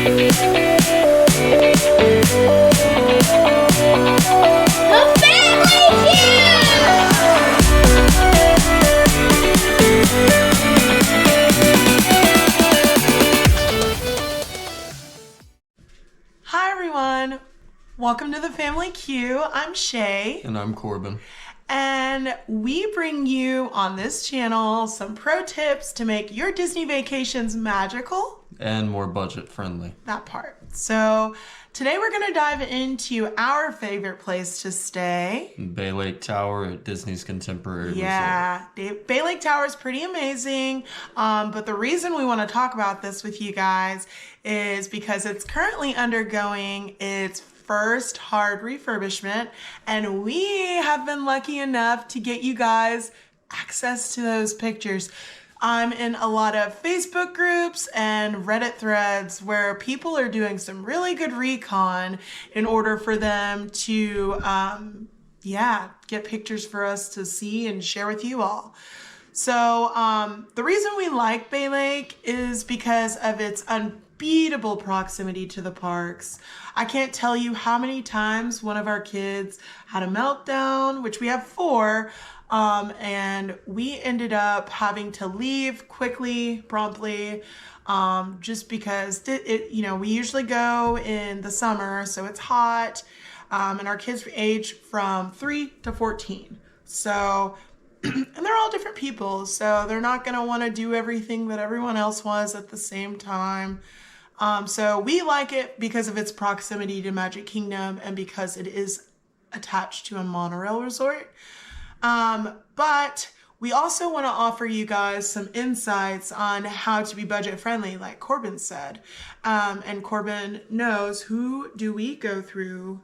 Hi everyone, welcome to the Family Q. I'm Shay. And I'm Corbin. And we bring you on this channel some pro tips to make your Disney vacations magical. And more budget friendly. That part. So today we're going to dive into our favorite place to stay. Bay Lake Tower at Disney's Contemporary Resort. Yeah, Bay Lake Tower is pretty amazing. But the reason we want to talk about this with you guys is because it's currently undergoing its first hard refurbishment, and we have been lucky enough to get you guys access to those pictures. I'm in a lot of Facebook groups and Reddit threads where people are doing some really good recon in order for them to, get pictures for us to see and share with you all. So the reason we like Bay Lake is because of its unbeatable proximity to the parks. I can't tell you how many times one of our kids had a meltdown, which we have 4, and we ended up having to leave quickly, promptly, just because we usually go in the summer, so it's hot, and our kids age from 3 to 14. So, and they're all different people, so they're not going to want to do everything that everyone else was at the same time. So we like it because of its proximity to Magic Kingdom and because it is attached to a monorail resort. But we also want to offer you guys some insights on how to be budget friendly, like Corbin said. And Corbin knows, who do we go through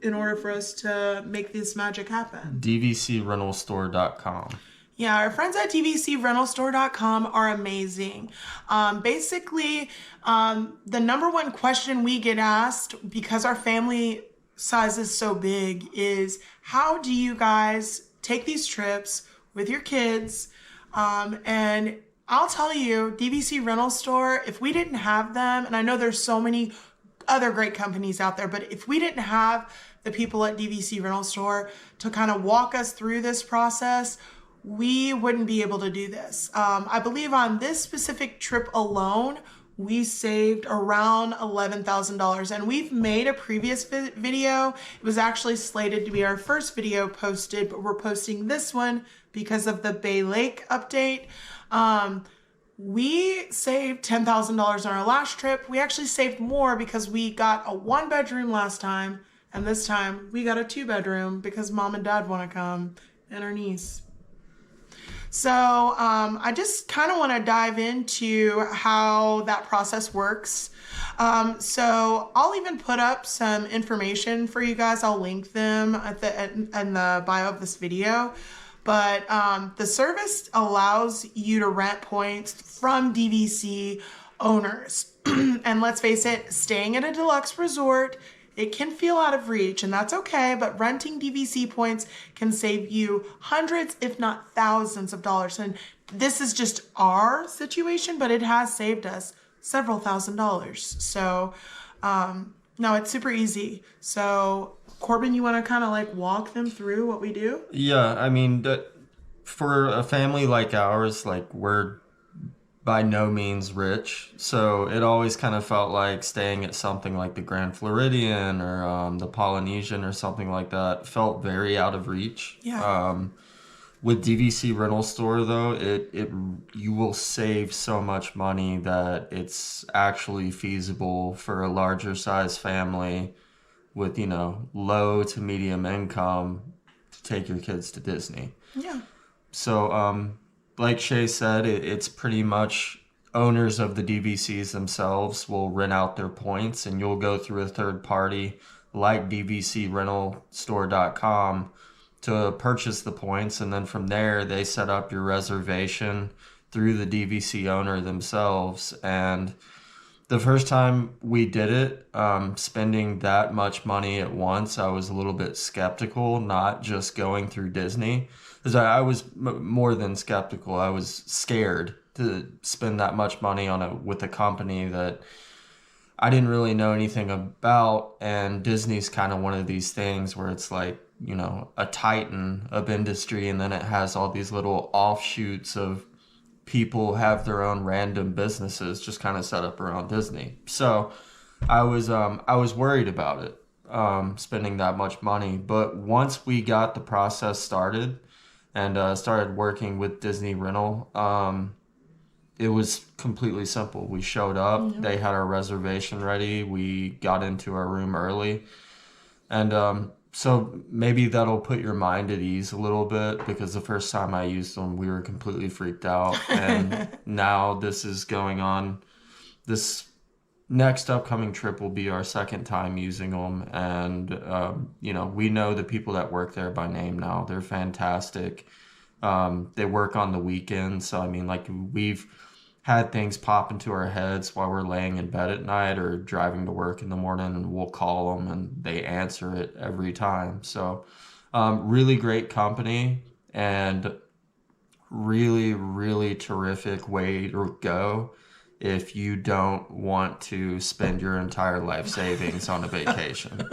in order for us to make this magic happen? DVCRentalStore.com. Yeah, our friends at DVCRentalStore.com are amazing. Basically, the number one question we get asked, because our family size is so big, is how do you guys take these trips with your kids? And I'll tell you, DVC Rental Store, if we didn't have them, and I know there's so many other great companies out there, but if we didn't have the people at DVC Rental Store to kind of walk us through this process, we wouldn't be able to do this. I believe on this specific trip alone, we saved around $11,000, and we've made a previous video. It was actually slated to be our first video posted, but we're posting this one because of the Bay Lake update. We saved $10,000 on our last trip. We actually saved more because we got a 1-bedroom last time, and this time we got a 2-bedroom because mom and dad want to come and our niece. So I just kind of want to dive into how that process works. So I'll even put up some information for you guys. I'll link them in the bio of this video. But the service allows you to rent points from DVC owners. And let's face it, staying at a deluxe resort, it can feel out of reach, and that's okay, but renting DVC points can save you hundreds, if not thousands of dollars. And this is just our situation, but it has saved us several $1,000s. So, no, it's super easy. So, Corbin, you want to kind of like walk them through what we do? Yeah, I mean, for a family like ours, like we're by no means rich, so it always kind of felt like staying at something like the Grand Floridian or the Polynesian or something like that felt very out of reach. Yeah. With DVC Rental Store, though, you will save so much money that it's actually feasible for a larger size family with, low to medium income to take your kids to Disney. Yeah. So, like Shay said, it's pretty much owners of the DVCs themselves will rent out their points, and you'll go through a third party like DVCRentalStore.com to purchase the points, and then from there they set up your reservation through the DVC owner themselves. And the first time we did it, spending that much money at once, I was a little bit skeptical, not just going through Disney. Because I was more than skeptical. I was scared to spend that much money with a company that I didn't really know anything about. And Disney's kind of one of these things where it's like, you know, a titan of industry, and then it has all these little offshoots of people have their own random businesses just kind of set up around Disney. So I was worried about it, spending that much money. But once we got the process started and started working with Disney Rental, it was completely simple. We showed up, they had our reservation ready, we got into our room early, and so maybe that'll put your mind at ease a little bit, because the first time I used them, we were completely freaked out. And now this is going on. This next upcoming trip will be our second time using them. And, you know, we know the people that work there by name now. They're fantastic. They work on the weekends. So, I mean, like, we've had things pop into our heads while we're laying in bed at night or driving to work in the morning, and we'll call them and they answer it every time. So really great company, and really, really terrific way to go if you don't want to spend your entire life savings on a vacation.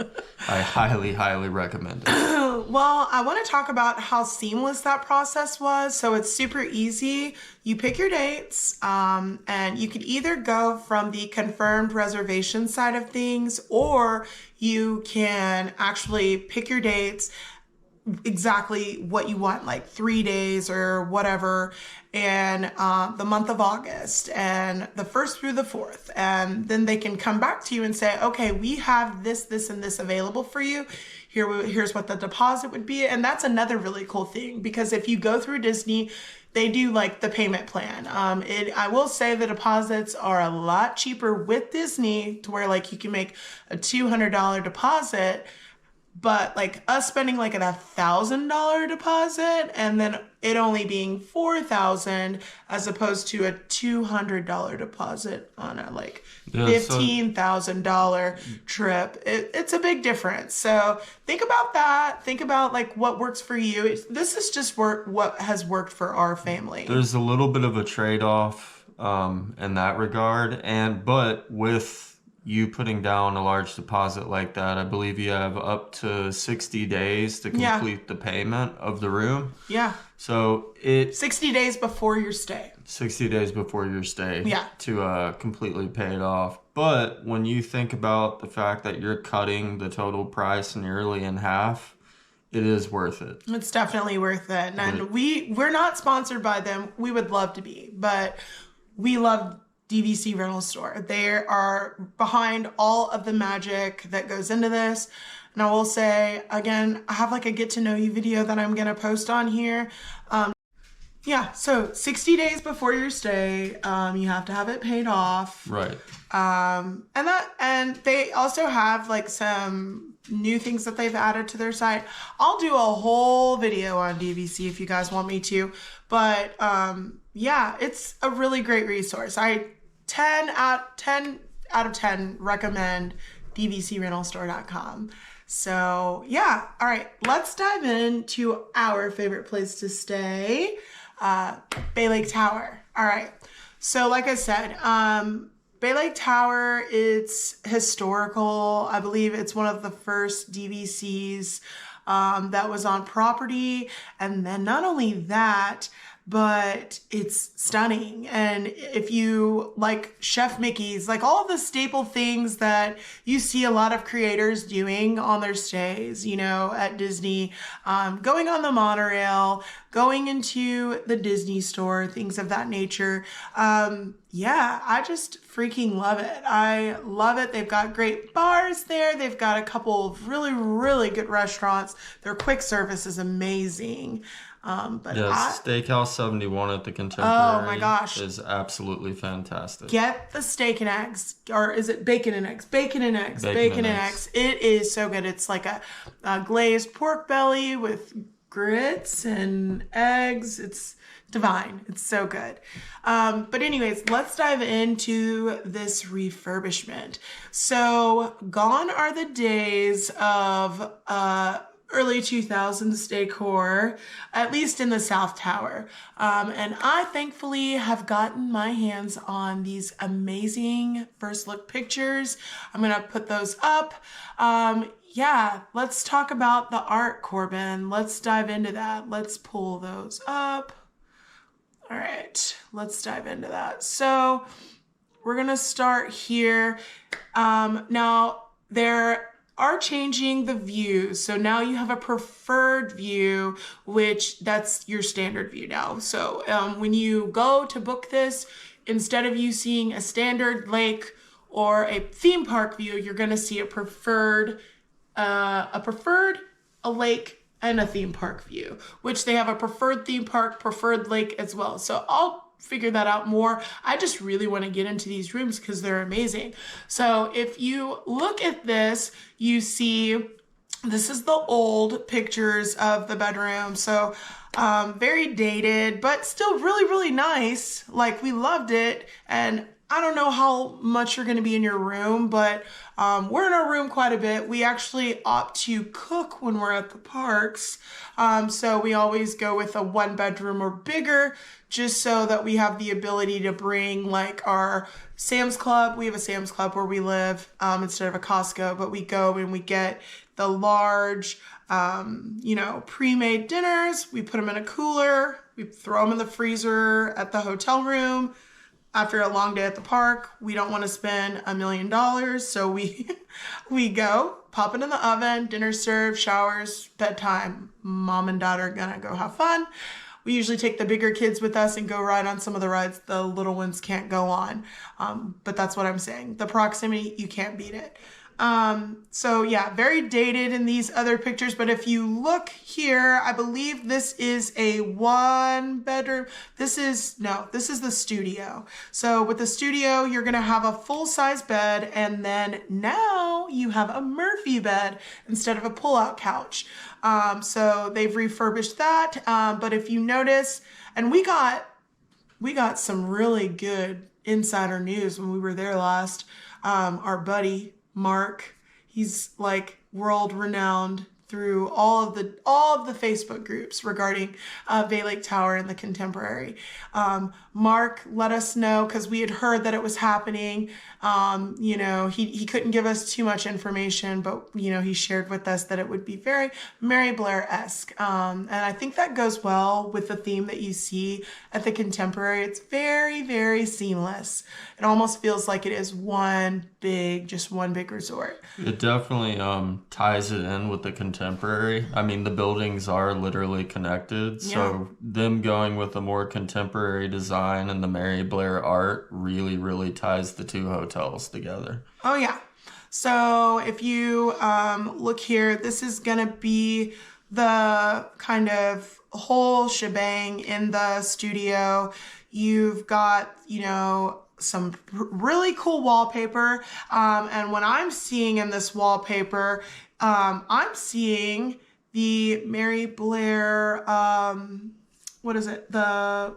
I highly, highly recommend it. Well, I want to talk about how seamless that process was. So it's super easy. You pick your dates, and you could either go from the confirmed reservation side of things, or you can actually pick your dates exactly what you want, like 3 days or whatever, and the month of August and the 1st through the 4th. And then they can come back to you and say, okay, we have this, this, and this available for you. Here's what the deposit would be. And that's another really cool thing, because if you go through Disney, they do like the payment plan. I will say the deposits are a lot cheaper with Disney, to where like you can make a $200 deposit, but like us spending like $1,000 deposit and then it only being $4,000 as opposed to a $200 deposit on a like $15,000 trip. It's a big difference. So think about that. Think about like what works for you. This is just what has worked for our family. There's a little bit of a trade-off in that regard, but with you putting down a large deposit like that, I believe you have up to 60 days to complete the payment of the room. Yeah. So 60 days before your stay. 60 days before your stay. Yeah. To completely pay it off. But when you think about the fact that you're cutting the total price nearly in half, it is worth it. It's definitely worth it. And we're not sponsored by them. We would love to be, but we love DVC Rental Store. They are behind all of the magic that goes into this. And I will say, again, I have like a get to know you video that I'm going to post on here. So 60 days before your stay, you have to have it paid off. Right. And they also have like some new things that they've added to their site. I'll do a whole video on DVC if you guys want me to, but it's a really great resource. 10 out of 10 recommend dvcrentalstore.com. So yeah, all right, let's dive into our favorite place to stay, Bay Lake Tower. All right, so like I said, Bay Lake Tower, it's historical. I believe it's one of the first DVCs that was on property. And then not only that, but it's stunning. And if you like Chef Mickey's, like all of the staple things that you see a lot of creators doing on their stays, you know, at Disney, going on the monorail, going into the Disney store, things of that nature. I just freaking love it. I love it. They've got great bars there. They've got a couple of really, really good restaurants. Their quick service is amazing. Steakhouse 71 at the Contemporary. Oh my gosh, is absolutely fantastic. Get the steak and eggs, or is it bacon and eggs? Bacon and eggs. It is so good. It's like a glazed pork belly with grits and eggs. It's divine. It's so good. But anyways, let's dive into this refurbishment. So gone are the days of early 2000s decor, at least in the South Tower. And I thankfully have gotten my hands on these amazing first look pictures. I'm gonna put those up. Yeah, let's talk about the art, Corbin. Let's dive into that. Let's pull those up. All right, let's dive into that. So we're gonna start here. Now there are changing the views. So now you have a preferred view, which that's your standard view now. So when you go to book this, instead of you seeing a standard lake or a theme park view, you're gonna see a preferred, a lake, and a theme park view, which they have a preferred theme park, preferred lake as well. So I'll figure that out more. I just really want to get into these rooms because they're amazing. So if you look at this, you see this is the old pictures of the bedroom. So very dated, but still really, really nice. Like, we loved it. And I don't know how much you're going to be in your room, but we're in our room quite a bit. We actually opt to cook when we're at the parks. So we always go with a 1-bedroom or bigger, just so that we have the ability to bring like our Sam's Club. We have a Sam's Club where we live instead of a Costco, but we go and we get the large, pre-made dinners. We put them in a cooler. We throw them in the freezer at the hotel room. After a long day at the park, we don't want to spend $1 million, so we go, pop it in the oven, dinner served, showers, bedtime. Mom and dad are gonna go have fun. We usually take the bigger kids with us and go ride on some of the rides the little ones can't go on. But that's what I'm saying. The proximity, you can't beat it. So yeah, very dated in these other pictures, but if you look here, I believe this is a 1-bedroom. This is the studio. So with the studio, you're going to have a full-size bed, and then now you have a Murphy bed instead of a pull-out couch. So they've refurbished that. But if you notice, and we got some really good insider news when we were there last. Our buddy Mark, he's like world renowned through all of the Facebook groups regarding Bay Lake Tower and the Contemporary. Mark let us know because we had heard that it was happening. He couldn't give us too much information, but he shared with us that it would be very Mary Blair-esque. And I think that goes well with the theme that you see at the Contemporary. It's very, very seamless. It almost feels like it is one big resort. It definitely ties it in with the Contemporary. I mean, the buildings are literally connected, so them going with a more contemporary design and the Mary Blair art really, really ties the two hotels together. Oh yeah. So if you look here, this is gonna be the kind of whole shebang in the studio. You've got, some really cool wallpaper. And what I'm seeing in this wallpaper, I'm seeing the Mary Blair, what is it? The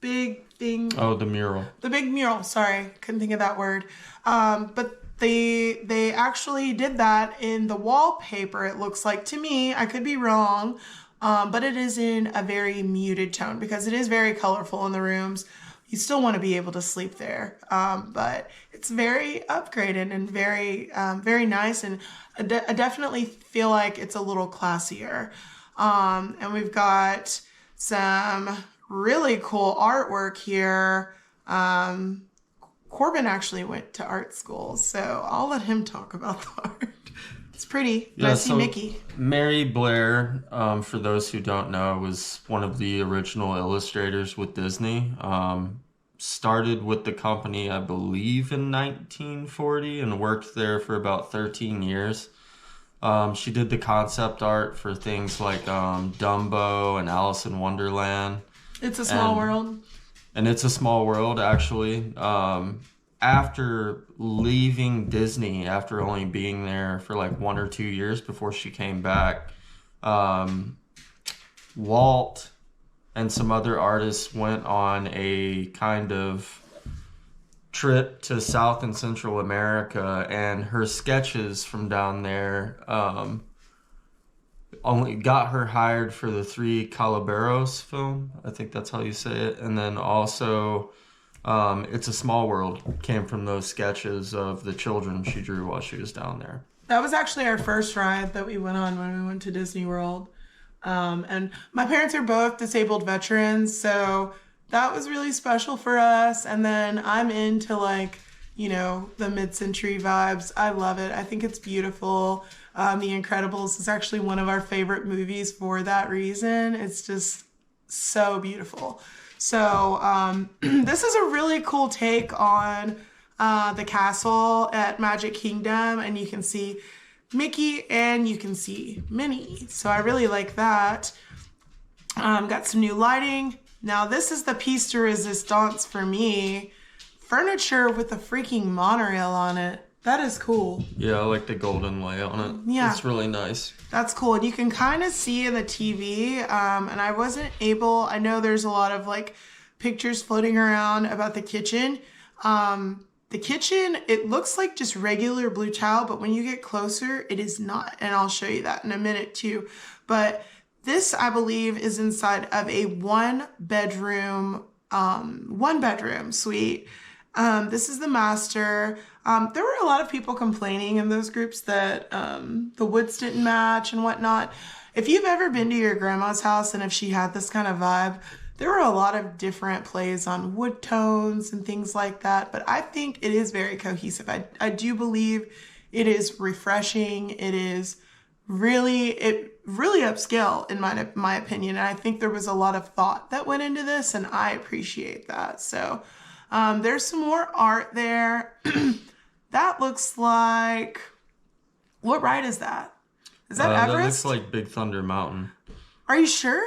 big thing. Oh, the mural. The big mural. Sorry, couldn't think of that word. But they actually did that in the wallpaper. It looks like to me. I could be wrong, but it is in a very muted tone because it is very colorful in the rooms. You still want to be able to sleep there, but it's very upgraded and very, very nice. And I definitely feel like it's a little classier. And we've got some really cool artwork here. Corbin actually went to art school, so I'll let him talk about the art. It's pretty. Yeah, I see Mickey. Mary Blair, for those who don't know, was one of the original illustrators with Disney. Started with the company, I believe, in 1940 and worked there for about 13 years. She did the concept art for things like Dumbo and Alice in Wonderland. It's a Small World. And It's a Small World, actually. After leaving Disney, after only being there for like 1 or 2 years before she came back, Walt and some other artists went on a kind of trip to South and Central America, and her sketches from down there, only got her hired for the Three Calaberos film. I think that's how you say it. And then also, It's a Small World came from those sketches of the children she drew while she was down there. That was actually our first ride that we went on when we went to Disney World. And my parents are both disabled veterans, so that was really special for us. And then I'm into like, you know, the mid-century vibes. I love it. I think it's beautiful. The Incredibles is actually one of our favorite movies for that reason. It's just so beautiful. So this is a really cool take on the castle at Magic Kingdom, and you can see Mickey and you can see Minnie. So I really like that. Got some new lighting. Now this is the piece de resistance for me. Furniture with a freaking monorail on it. That is cool. Yeah, I like the golden lay on it. Yeah. It's really nice. That's cool. And you can kind of see in the TV, and I wasn't able, I know there's a lot of like pictures floating around about the kitchen. The kitchen, it looks like just regular blue tile, but when you get closer, it is not. And I'll show you that in a minute too. But this, I believe, is inside of a one bedroom suite. This is the master. There were a lot of people complaining in those groups that the woods didn't match and whatnot. If you've ever been to your grandma's house and if she had this kind of vibe, there were a lot of different plays on wood tones and things like that, but I think it is very cohesive. I do believe it is refreshing. It is really upscale in my opinion, and I think there was a lot of thought that went into this, and I appreciate that. So there's some more art there. That looks like, what ride is that? Is that Everest? That looks like Big Thunder Mountain. Are you sure?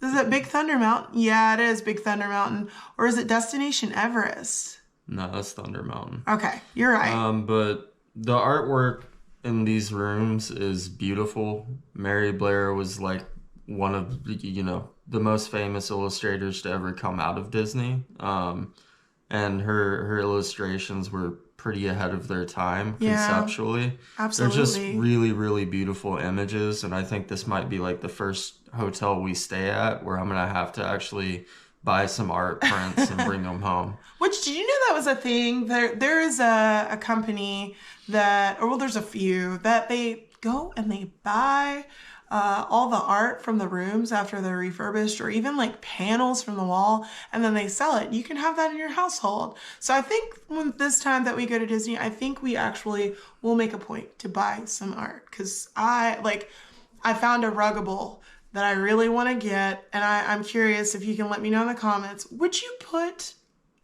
Is it Big Thunder Mountain? Yeah, it is Big Thunder Mountain. Or is it Destination Everest? No, that's Thunder Mountain. Okay, you're right. But the artwork in these rooms is beautiful. Mary Blair was like one of the most famous illustrators to ever come out of Disney. And her illustrations were pretty ahead of their time conceptually. Absolutely. They're just really, really beautiful images, and I think this might be like the first hotel we stay at where I'm gonna have to actually buy some art prints and bring them home. Which, did you know that was a thing? There is a company that, or well, there's a few that they go and they buy all the art from the rooms after they're refurbished, or even like panels from the wall, and then they sell it. You can have that in your household. So I think this time that we go to Disney, I think we actually will make a point to buy some art, because I found a Ruggable that I really want to get, and I'm curious if you can let me know in the comments, would you put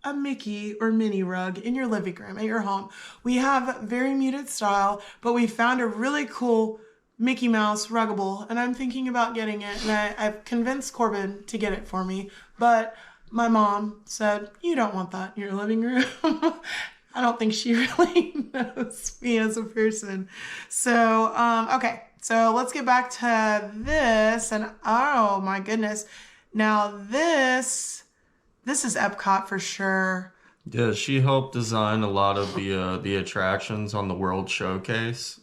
a Mickey or Minnie rug in your living room at your home? We have very muted style, but we found a really cool Mickey Mouse Ruggable, and I'm thinking about getting it, and I've convinced Corbin to get it for me, but my mom said, you don't want that in your living room. I don't think she really knows me as a person. So, okay, so let's get back to this, and oh my goodness. Now this is Epcot for sure. Yeah, she helped design a lot of the attractions on the World Showcase.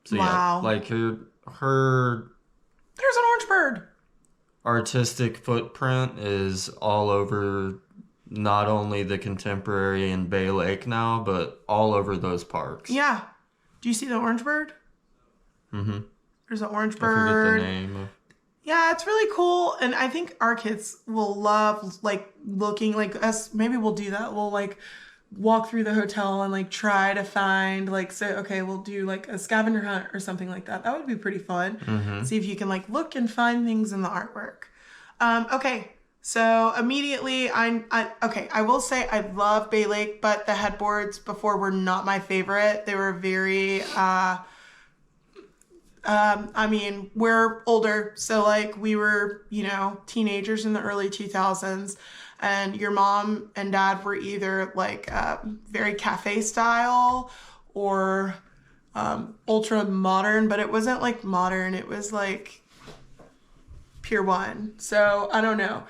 So wow. Yeah, like her There's an orange bird. Artistic footprint is all over not only the Contemporary and Bay Lake now, but all over those parks. Yeah. Do you see the orange bird? Mm-hmm. There's an orange I bird. forget the name. Yeah, it's really cool, and I think our kids will love like looking like us. Maybe we'll do that. We'll like walk through the hotel and like try to find like, say, okay, we'll do like a scavenger hunt or something like that. That would be pretty fun. Mm-hmm. See if you can like look and find things in the artwork. Okay, so immediately I will say I love Bay Lake, but the headboards before were not my favorite. They were very I mean, we're older, so like we were, teenagers in the early 2000s, and your mom and dad were either like very cafe style or ultra modern, but it wasn't like modern, it was like Pier 1. So I don't know.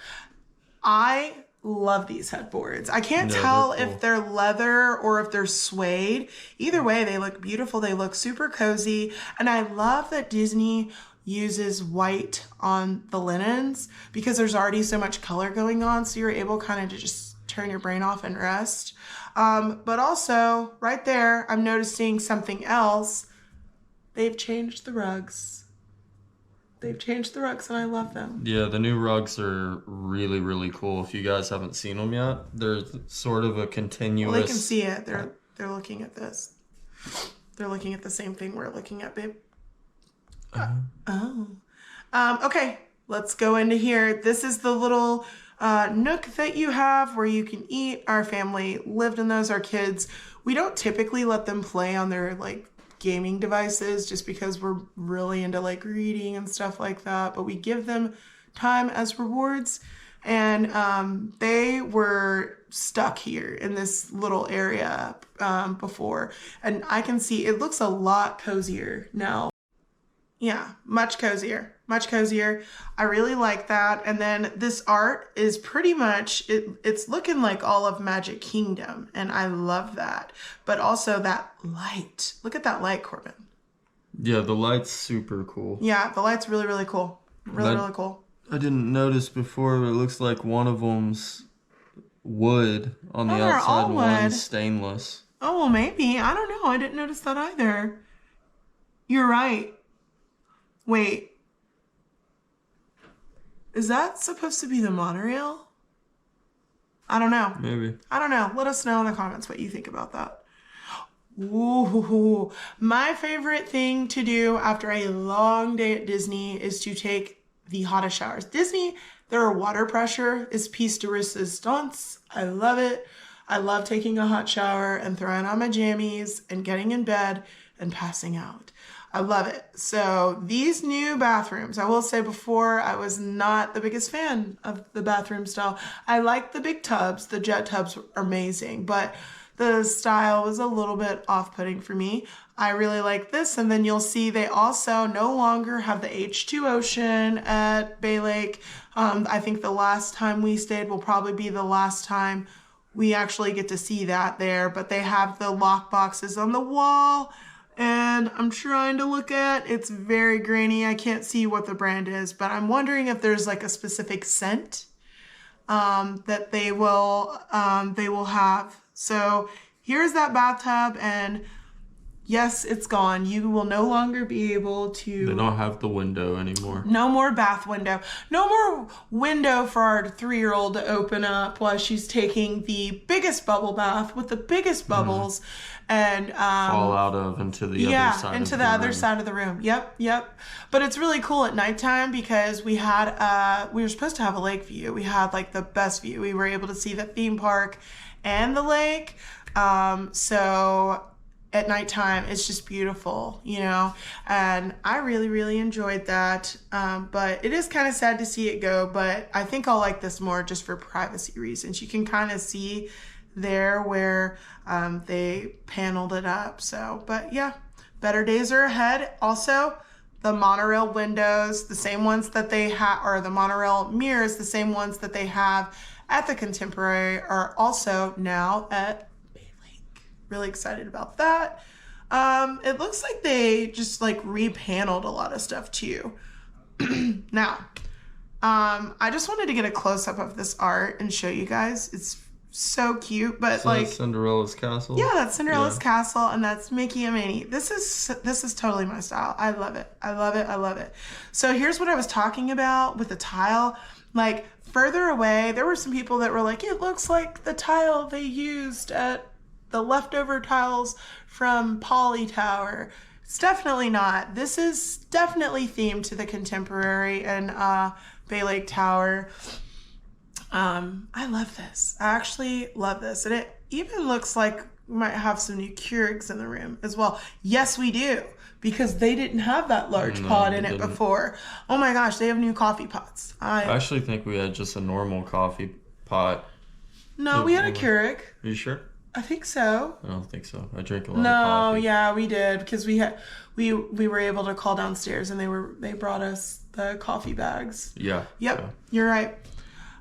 I love these headboards. I can't Yeah, tell they're cool. if they're leather or if they're suede. Either way, they look beautiful. They look super cozy. And I love that Disney uses white on the linens because there's already so much color going on. So you're able kind of to just turn your brain off and rest. But also right there, I'm noticing something else. They've changed the rugs. They've changed the rugs and I love them. Yeah, the new rugs are really, really cool. If you guys haven't seen them yet, they're sort of a continuous... Well, they can see it. They're looking at this. They're looking at the same thing we're looking at, babe. Okay, let's go into here. This is the little nook that you have where you can eat. Our family lived in those. Our kids, we don't typically let them play on their like gaming devices just because we're really into like reading and stuff like that, but we give them time as rewards. And they were stuck here in this little area before, and I can see it looks a lot cozier now. Yeah, much cozier, much cozier. I really like that. And then this art is pretty much, it's looking like all of Magic Kingdom. And I love that. But also that light. Look at that light, Corbin. Yeah, the light's super cool. Yeah, the light's really, really cool. Really cool. I didn't notice before, but it looks like one of them's wood on the outside and one's stainless. Oh, well, maybe. I don't know. I didn't notice that either. You're right. Wait, is that supposed to be the monorail? I don't know. Maybe. I don't know. Let us know in the comments what you think about that. Ooh, my favorite thing to do after a long day at Disney is to take the hottest showers. Disney, their water pressure is piece de resistance. I love it. I love taking a hot shower and throwing on my jammies and getting in bed and passing out. I love it. So these new bathrooms, I will say before, I was not the biggest fan of the bathroom style. I like the big tubs. The jet tubs are amazing, but the style was a little bit off-putting for me. I really like this. And then you'll see they also no longer have the H2 Ocean at Bay Lake. I think the last time we stayed will probably be the last time we actually get to see that there, but they have the lock boxes on the wall. And I'm trying to look at, it's very grainy. I can't see what the brand is, but I'm wondering if there's like a specific scent that they will have. So here's that bathtub, and yes, it's gone. You will no longer be able to... They don't have the window anymore. No more bath window. No more window for our 3-year-old to open up while she's taking the biggest bubble bath with the biggest bubbles and fall out of into the other side. Into the other side of the room. Yep. But it's really cool at nighttime because we were supposed to have a lake view. We had like the best view. We were able to see the theme park and the lake. So at nighttime, it's just beautiful, you know, and I really, really enjoyed that. But it is kind of sad to see it go, but I think I'll like this more just for privacy reasons. You can kind of see there where they paneled it up. So, but yeah, better days are ahead. Also, the monorail windows, the same ones that they have, or the monorail mirrors, the same ones that they have at the Contemporary are also now at Bay Lake. Really excited about that. It looks like they just like repaneled a lot of stuff too. Now, I just wanted to get a close-up of this art and show you guys. It's so cute, but So like that's Cinderella's castle. yeah, that's Cinderella's castle, and that's Mickey and Minnie. This is totally my style. I love it. I love it. I love it. So here's what I was talking about with the tile. Like further away, there were some people that were like, it looks like the tile they used at the leftover tiles from Polly Tower. It's definitely not. This is definitely themed to the Contemporary and Bay Lake Tower. I love this. I actually love this. And it even looks like we might have some new Keurigs in the room as well. Yes, we do. Because they didn't have that large pot in it before. Oh my gosh, they have new coffee pots. I actually think we had just a normal coffee pot. No, we had a Keurig. Are you sure? I think so. I don't think so. I drink a lot of coffee. No, yeah, we did because we were able to call downstairs and they brought us the coffee bags. Yeah. Yep, yeah. You're right.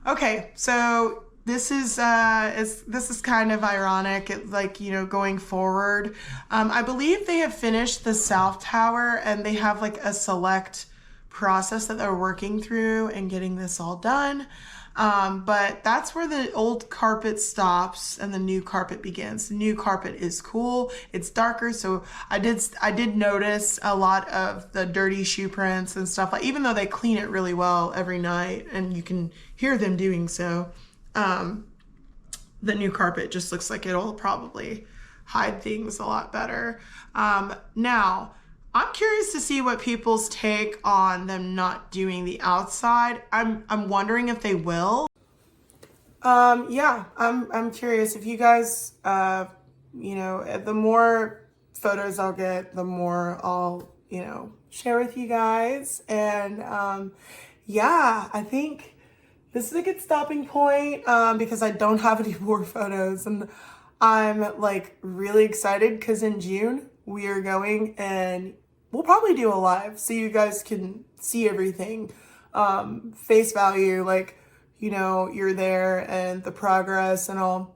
Okay, so this is kind of ironic. Like, you know, going forward, I believe they have finished the South Tower and they have like a select process that they're working through and getting this all done. But that's where the old carpet stops and the new carpet begins. The new carpet is cool. It's darker, so I did notice a lot of the dirty shoe prints and stuff. Like, even though they clean it really well every night, and you can hear them doing so, the new carpet just looks like it'll probably hide things a lot better. Now, I'm curious to see what people's take on them not doing the outside. I'm wondering if they will. Yeah, I'm curious if you guys, you know, the more photos I'll get, the more I'll, you know, share with you guys. And yeah, I think this is a good stopping point because I don't have any more photos, and I'm like really excited because in June we are going and we'll probably do a live so you guys can see everything face value, like, you know, you're there and the progress, and I'll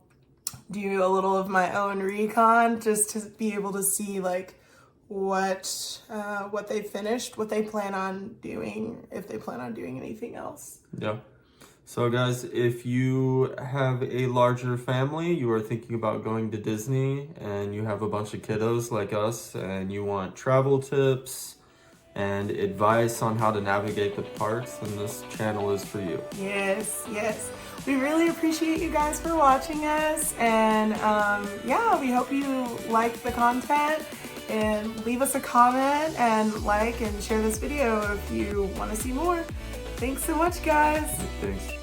do a little of my own recon just to be able to see like what they finished, what they plan on doing, if they plan on doing anything else. Yeah. So guys, if you have a larger family, you are thinking about going to Disney, and you have a bunch of kiddos like us, and you want travel tips and advice on how to navigate the parks, then this channel is for you. Yes, yes. We really appreciate you guys for watching us, and yeah, we hope you like the content, and leave us a comment and like and share this video if you want to see more. Thanks so much, guys. Thanks.